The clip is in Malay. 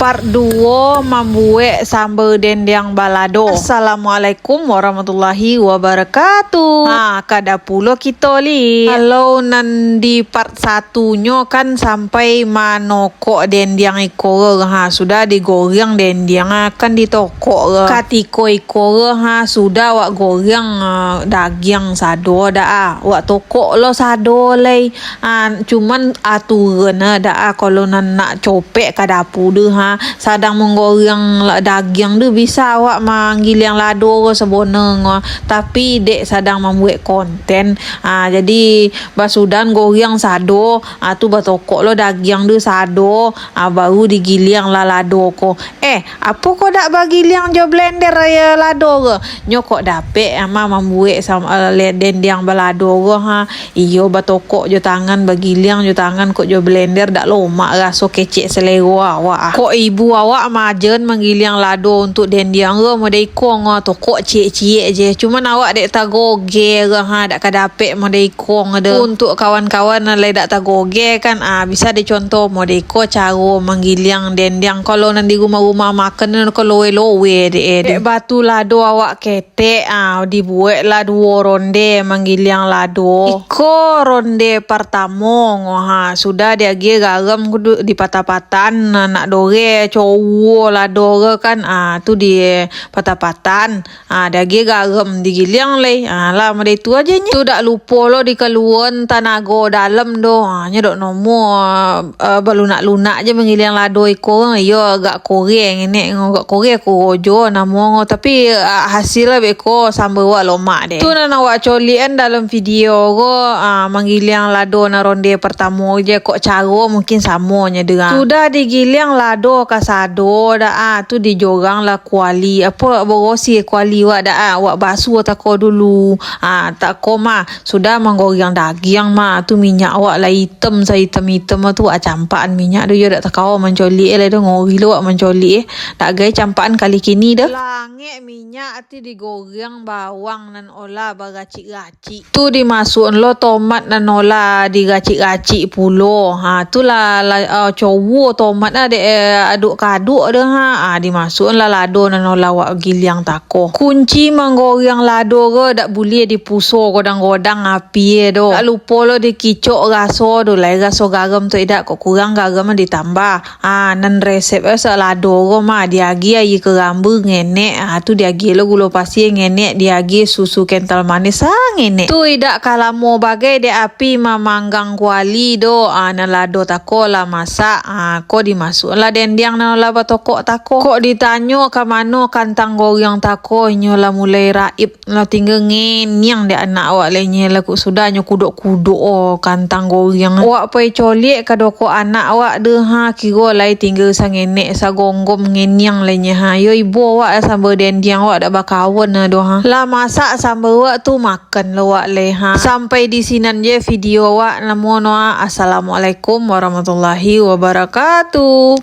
Part 2 membuat sambal dendeng balado. Assalamualaikum warahmatullahi wabarakatuh. Kada pula kita li. Kalau nanti part 1-nya kan sampai manokok dendeng ikor sudah digoreng dendeng kan ditokok katiko ikor sudah wak goreng daging sado dah wak tokok lo sado lay cuman aturan dah kalau nak copek ke dapur deh sadang menggoreng daging tu bisa awak manggil yang lado seboneng tapi dek sadang membuat konten jadi basudan goreng sado tu batokok lo daging tu sado baru digiling lah lado ko apa ko dak bagi liang jo blender ya lado ke nyokok dapet membuat dendeng balado iyo batokok jo tangan bagi liang jo tangan kok jo blender dak lomak rasa kecek selera awak kok ibu awak majen menggiling lado untuk dendeng modai kong tokok cie-cie je cuman awak dek tagoge dak kadapek modai kong ada untuk kawan-kawan lay dak tagoge kan bisa dicontoh modai ko cara menggiling dendeng kalau nanti rumah-rumah makan ko lowe-lowe dek batu lado awak ketek dibuat lah 2 ronde menggiling lado iko ronde pertama sudah dia garam di patah-patan nak dore cowok lado kan tu di patah-patan dia garam digiling lay lah model itu aja tu dak lupa lo dikeluan tanago dalam do nya dok nomor balunak-lunak je menggiling lado iko yo agak koreng ini agak koreng ko jo namo tapi hasil beko sambal wak lomak deh tu nak awak colian dalam video go menggiling lado na ronde pertama je kok cara mungkin samanya dengan sudah digiling lado kasado dah tu dijorang lah kuali apa berosi kuali wak dah wak basuh tako dulu tak koma sudah menggoreng daging tu minyak wak lah hitam hitam tu campaan minyak tu dak takau mencolik lah dah ngori lo wak mencolik dak gay campaan kali kini dah langit minyak tu digoreng bawang nan olah beracik-racik tu dimasukkan lo tomat nan olah diracik-racik pulo tu lah cowok tomat aduk-kaduk dah dimasukkan lah lado nan olah wak giling tako kunci menggoreng lado dak boleh dipuso godang-godang api do tak lupa lo dikicok raso do lai raso garam tu dak kok kurang garam ditambah nan resep lado diagi air kerambu ngenek tu diagi lo gula pasir ngenek diagi susu kental manis ngenek tu idak kalamo bagai de api memanggang kuali do nan lado tako lah masak kok dimasuk lah dendeng nan lah batokok tako kok ditanyo ke mano kantang goreng tako nyo lah mulai raib lah tinggal ngenyang de anak awak lainnya lah kok sudah nyo kuduk-kuduk kantang goreng awak pai colik kadoko anak awak de kira lai tinggal sangenek sagonggom ngenyang lainnya yo ibu awak sambal dendeng awak dak bakawan do lah masak sambal awak tu makan lo awak le sampai di sinan je video awak namono assalamualaikum warahmatullahi wabarakatuh.